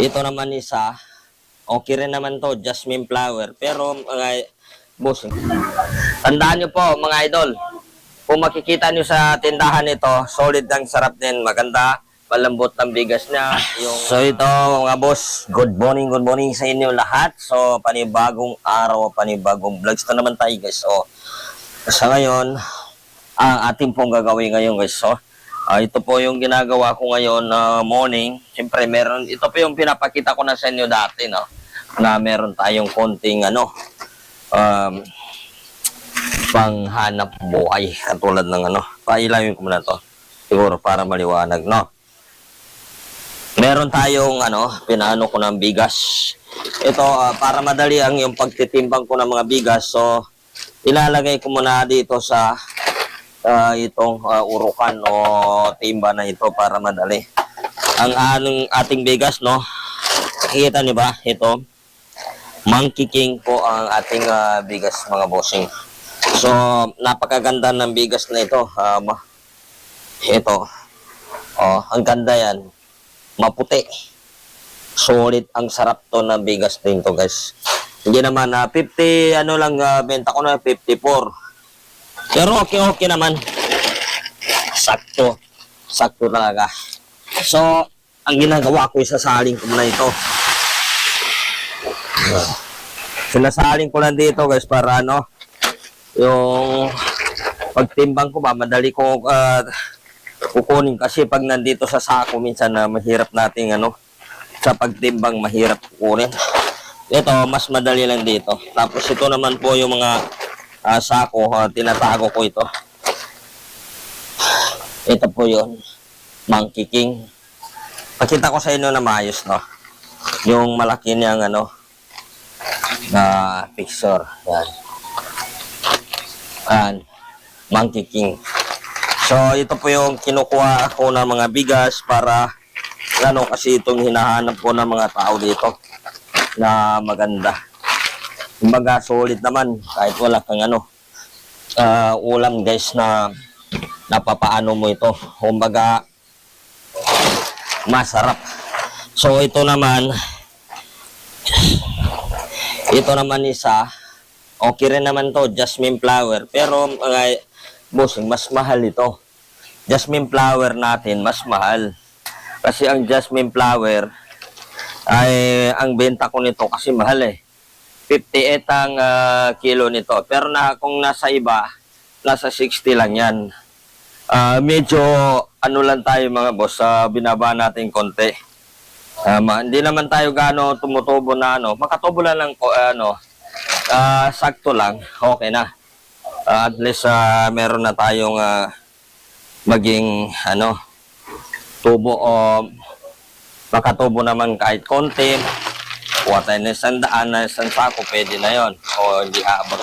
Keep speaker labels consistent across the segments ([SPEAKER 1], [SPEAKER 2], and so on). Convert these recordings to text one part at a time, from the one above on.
[SPEAKER 1] Ito naman isa, okay rin naman to, jasmine flower. Pero mga boss, tandaan nyo po mga idol, kung makikita nyo sa tindahan ito, solid ang sarap din, maganda, malambot ng bigas niya. So ito mga boss, good morning sa inyo lahat. So panibagong araw, panibagong vlogs na naman tayo guys. So sa ngayon, ang ating pong gagawin ngayon guys. So ito po yung ginagawa ko ngayon na morning. Siyempre meron, ito po yung pinapakita ko na sa inyo dati, no? Na meron tayong konting panghanap buhay katulad ng pailawin ko muna to siguro para maliwanag, no? Meron tayong pinaano ko ng bigas. Ito para madali ang yung pagtitimbang ko ng mga bigas. So ilalagay ko muna dito sa itong urukan o timba na ito para madali. Ang ating bigas, no? Nakikita niyo ba? Ito, Monkey King po ang ating bigas mga bossing. So, napakaganda ng bigas na ito. Ito, ang ganda yan. Maputi. Solid, ang sarap to ng bigas din to guys. Hindi naman 50, benta ko na 54. Pero okay naman. Sakto. Sakto talaga. So, ang ginagawa ko, isasaling ko muna ito. Sinasaling ko lang dito guys para yung pagtimbang ko ba, madali ko kukunin kasi pag nandito sa sako minsan mahirap nating sa pagtimbang mahirap kukunin. Ito, mas madali lang dito. Tapos ito naman po yung mga sako, tinatago ko ito. Ito po yun, Monkey King. Pakita ko sa inyo na maayos, no? Yung malaki niyang na picture. Yan. Monkey King. So, ito po yung kinukuha ko ng mga bigas para kasi itong hinahanap ko ng mga tao dito na maganda. Kumbaga, solid naman kahit wala kang ulam guys na napapaano mo ito. Kumbaga, masarap. So, ito naman isa, okay rin naman to, jasmine flower. Pero, bossing, mas mahal ito. Jasmine flower natin, mas mahal. Kasi ang jasmine flower, ang benta ko nito kasi mahal 58 ang kilo nito. Pero kung nasa iba, nasa 60 lang yan. Medyo lang tayo mga boss, binaba natin konti. Hindi naman tayo gaano tumutubo na makatubo lang ko sakto lang, okay na. At least meron na tayong maging tubo o makatubo naman kahit konti. Kuha tayo na 100 na isang sako, pwede na yon o hindi aabot.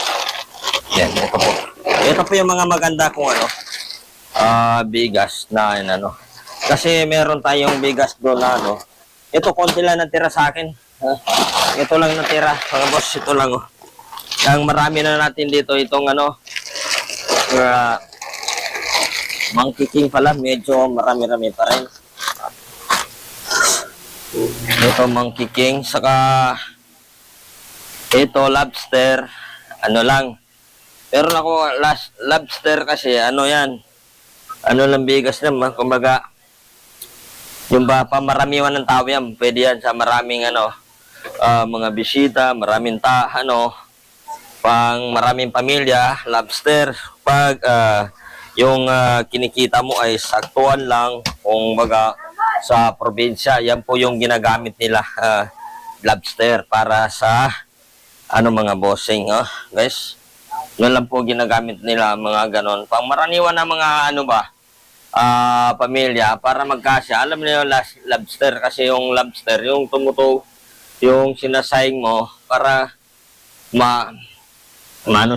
[SPEAKER 1] Yan, ito po. Ito po yung mga maganda kung bigas na kasi meron tayong bigas doon na ito konti lang natira sa akin. Ito lang natira mga boss, ito lang ang marami na natin dito itong Monkey King pala, medyo marami-rami pa rin. Ito Monkey King, saka ito lobster, lang. Pero lobster kasi yan, lang bigas naman, kumbaga yung pamaramiwan ng tao yan, pwede yan sa maraming mga bisita, maraming pang maraming pamilya, lobster. Pag yung kinikita mo ay saktuan lang, kung baga sa probinsya, yan po yung ginagamit nila, lobster para sa mga bossing, guys. Yun lang po ginagamit nila, mga ganon. Pang maraniwan na mga pamilya para magkasya. Alam niyo yung lobster, kasi yung lobster, yung tumutog, yung sinasayang mo para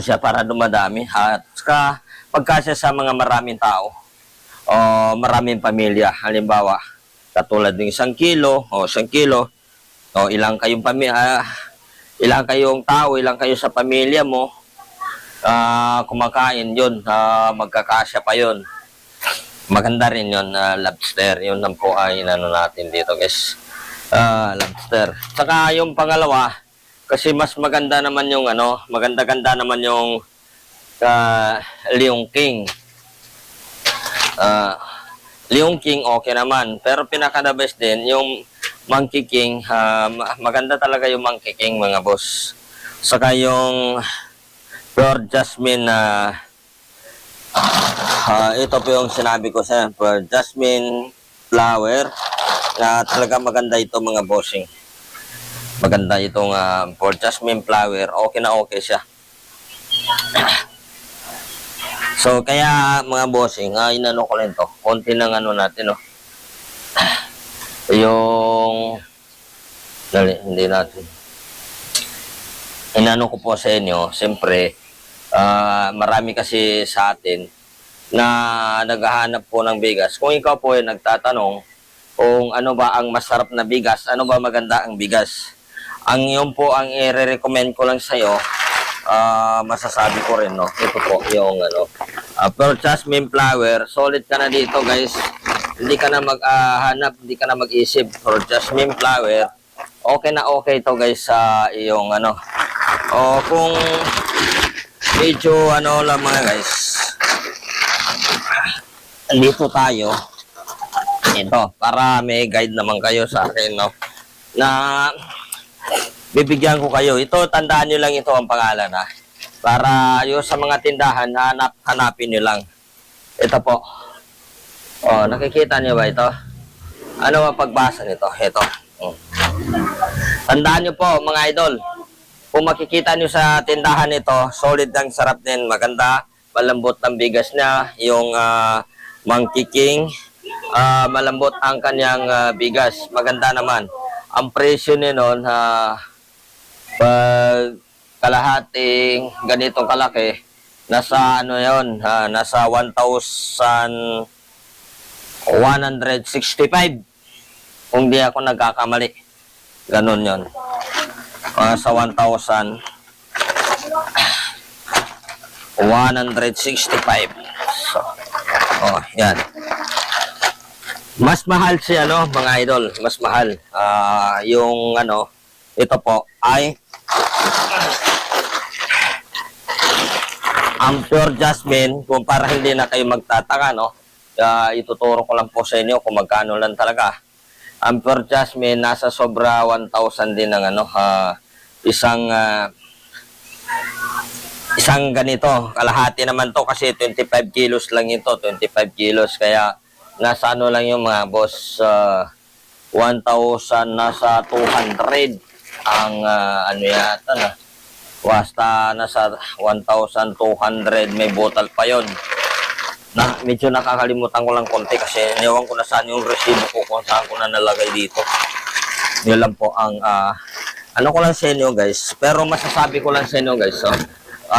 [SPEAKER 1] siya para dumadami. At saka pagkasya sa mga maraming tao o maraming pamilya. Halimbawa, katulad ng 1 kilo o 1 kilo o ilang kayong ilang kayong tao, ilang kayo sa pamilya mo kumakain yun, magkakasya pa yun. Maganda rin yun, lobster. Yun lang po ay natin dito guys. Lobster. Saka yung pangalawa, kasi mas maganda naman yung ano, maganda-ganda naman yung Leong King. Leong King okay naman, pero pinaka-the best din yung Monkey King. Maganda talaga yung Monkey King, mga boss. Saka yung Pure Jasmine na ito po yung sinabi ko sa Pure Jasmine flower na talaga maganda ito, mga bossing. Maganda itong Pure Jasmine flower. Okay na okay siya. So kaya mga bossing, inano ko lang to. Konti ng ano natin, no. Yung hindi natin. Inano ko po sa inyo, siyempre, marami kasi sa atin na naghahanap po ng bigas. Kung ikaw po ay nagtatanong kung ano ba ang masarap na bigas, ano ba maganda ang bigas, ang yun po ang i-recommend ko lang sa iyo, masasabi ko rin, no. Ito po yung ano, Pure Jasmine flower. Solid ka na dito, guys. Hindi ka na maghanap, hindi ka na mag-isip. Pure Jasmine flower. Okay na okay to, guys, sa iyong ano. O kung medyo ano lang, mga guys, dito tayo. Ito, para may guide naman kayo sa akin, no, na bibigyan ko kayo. Ito, tandaan nyo lang ito ang pangalan, ha. Para yung sa mga tindahan, hanapin nyo lang. Ito po. O, nakikita nyo ba ito? Ano ang pagbasa nito? Ito. Tandaan nyo po, mga idol. Kung makikita nyo sa tindahan nito, solid ang sarap din. Maganda, malambot ang bigas niya. Yung Monkey King, malambot ang kanyang bigas. Maganda naman. Ang presyo niya nun, pag kalahating ganitong kalaki, nasa ano yun, nasa 1,165. Kung di ako nagkakamali. Ganon yun. Sa 1,165. So, yan. Mas mahal siya, no, mga idol. Mas mahal. Yung ano, ito po ay ang Pure Jasmine. Kung para hindi na kayo magtataka, no, ituturo ko lang po sa inyo kung magkano lang talaga. Ang Pure Jasmine nasa sobra 1,000 din ng ano, isang ganito. Kalahati naman to kasi 25 kilos lang ito, 25 kilos. Kaya nasa ano lang yung mga boss, 1,000, nasa 200 ang ano yata na. Basta nasa 1,200, may bottle pa yon. Na medyo nakakalimutan ko lang konti kasi niwan ko na saan yung resibo ko, kung saan ko na nalagay dito. Yun lang po ang ano ko lang sa inyo, guys. Pero masasabi ko lang sa inyo, guys, so,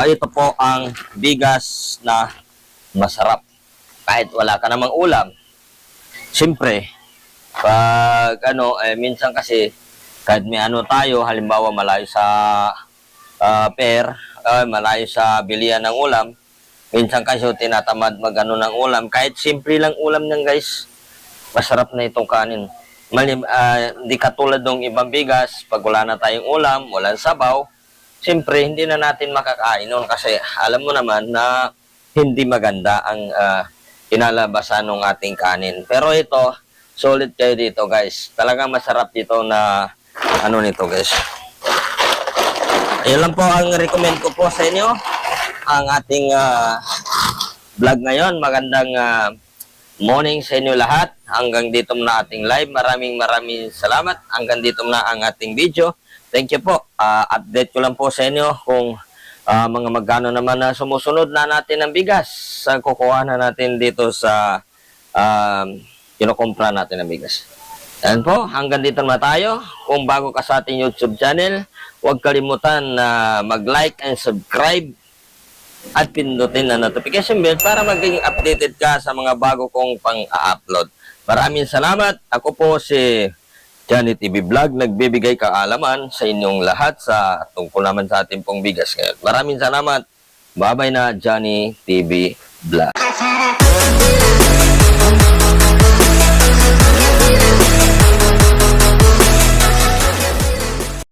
[SPEAKER 1] ito po ang bigas na masarap kahit wala ka namang ulam. Siyempre, pag ano, minsan kasi kahit may ano tayo, halimbawa malayo sa malayo sa bilihan ng ulam, minsan kasi tinatamad mag-ano ng ulam. Kahit simple lang ulam niyan, guys, masarap na itong kanin. Hindi katulad ng ibang bigas, pag wala na tayong ulam, walang sabaw, siyempre hindi na natin makakain nun kasi alam mo naman na hindi maganda ang kinalabasan ng ating kanin. Pero ito, solid kayo dito, guys. Talagang masarap dito na ano nito, guys. Ayun lang po ang recommend ko po sa inyo. Ang ating vlog ngayon. Magandang morning sa inyo lahat. Hanggang dito muna ating live. Maraming salamat. Hanggang dito muna ang ating video. Thank you po. Update ko lang po sa inyo kung mga magkano naman na sumusunod na natin ng bigas. Kukuha na natin dito sa kinukumpra natin ng bigas. Yan po, hanggang dito na tayo. Kung bago ka sa ating YouTube channel, huwag kalimutan na mag-like and subscribe at pindutin na notification bell para maging updated ka sa mga bago kong pang-upload. Maraming salamat. Ako po si Johnny TV Vlog, nagbibigay kaalaman sa inyong lahat sa tungkol naman sa ating pong bigas ngayon. Maraming salamat. Bye-bye na, Johnny TV Vlog.